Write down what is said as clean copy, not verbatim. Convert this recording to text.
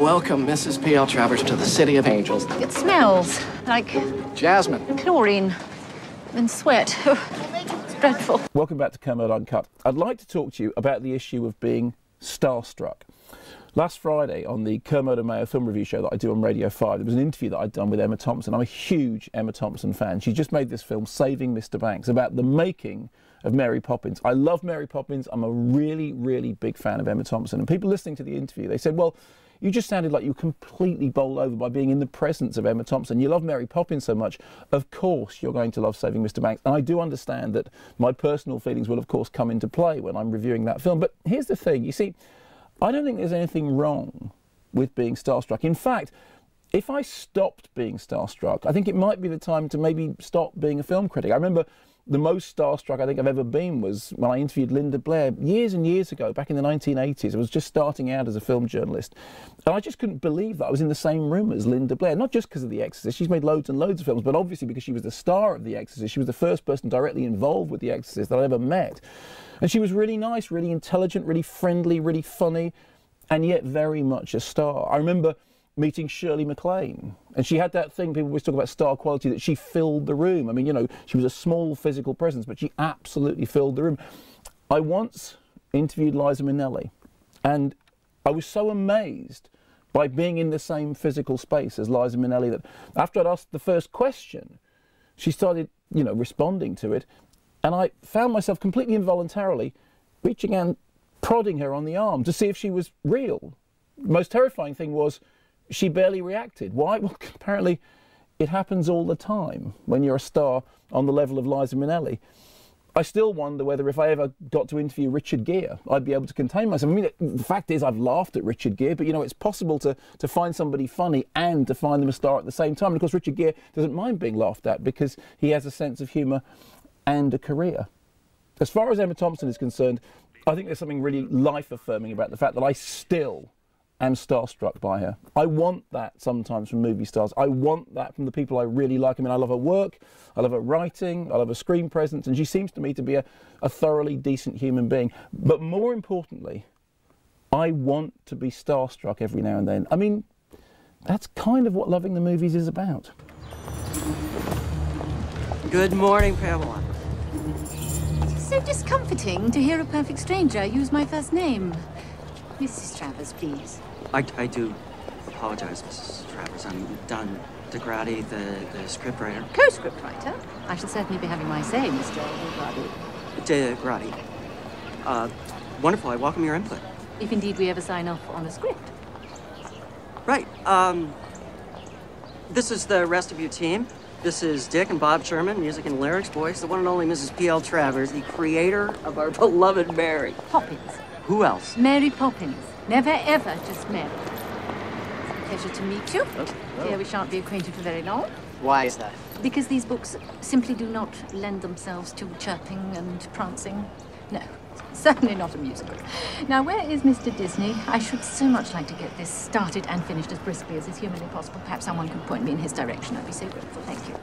Welcome, Mrs. P.L. Travers, to the City of Angels. It smells like Jasmine. chlorine and sweat. It's dreadful. Welcome back to Kermode Uncut. I'd like to talk to you about the issue of being starstruck. Last Friday on the Kermode Mayo film review show that I do on Radio 5, there was an interview that I'd done with Emma Thompson. I'm a huge Emma Thompson fan. She just made this film, Saving Mr. Banks, about the making of Mary Poppins. I love Mary Poppins. I'm a really, really big fan of Emma Thompson. And people listening to the interview, they said, well, you just sounded like you were completely bowled over by being in the presence of Emma Thompson. You love Mary Poppins so much, of course you're going to love Saving Mr. Banks. And I do understand that my personal feelings will, of course, come into play when I'm reviewing that film. But here's the thing, you see, I don't think there's anything wrong with being starstruck. In fact, if I stopped being starstruck, I think it might be the time to maybe stop being a film critic. I remember the most starstruck I think I've ever been was when I interviewed Linda Blair years and years ago, back in the 1980s. I was just starting out as a film journalist. And I just couldn't believe that I was in the same room as Linda Blair, not just because of The Exorcist. She's made loads and loads of films, but obviously because she was the star of The Exorcist. She was the first person directly involved with The Exorcist that I ever met. And she was really nice, really intelligent, really friendly, really funny, and yet very much a star. I remember meeting Shirley MacLaine, and she had that thing, people always talk about star quality, that she filled the room. I mean, you know, she was a small physical presence, but she absolutely filled the room. I once interviewed Liza Minnelli, and I was so amazed by being in the same physical space as Liza Minnelli that after I'd asked the first question, she started, you know, responding to it, and I found myself completely involuntarily reaching out and prodding her on the arm to see if she was real. The most terrifying thing was she barely reacted. Why? Well, apparently it happens all the time when you're a star on the level of Liza Minnelli. I still wonder whether if I ever got to interview Richard Gere, I'd be able to contain myself. I mean, the fact is I've laughed at Richard Gere, but, you know, it's possible to find somebody funny and to find them a star at the same time. And, of course, Richard Gere doesn't mind being laughed at because he has a sense of humour and a career. As far as Emma Thompson is concerned, I think there's something really life-affirming about the fact that I still am starstruck by her. I want that sometimes from movie stars. I want that from the people I really like. I mean, I love her work, I love her writing, I love her screen presence, and she seems to me to be a thoroughly decent human being. But more importantly, I want to be starstruck every now and then. I mean, that's kind of what loving the movies is about. Good morning, Pamela. It's so discomforting to hear a perfect stranger use my first name. Mrs. Travers, please. I do apologize, Mrs. Travers. I'm Don DeGrady, the scriptwriter. Co-scriptwriter? I shall certainly be having my say, Mr. DeGrady. Wonderful. I welcome your input. If indeed we ever sign off on a script. Right. This is the rest of your team. This is Dick and Bob Sherman, music and lyrics, voice, the one and only Mrs. P.L. Travers, the creator of our beloved Mary. Poppins. Who else? Mary Poppins. Never, ever just Mary. It's a pleasure to meet you. Fear we shan't be acquainted for very long. Why is that? Because these books simply do not lend themselves to chirping and prancing. No, certainly not a musical. Now, where is Mr. Disney? I should so much like to get this started and finished as briskly as is humanly possible. Perhaps someone could point me in his direction. I'd be so grateful. Thank you.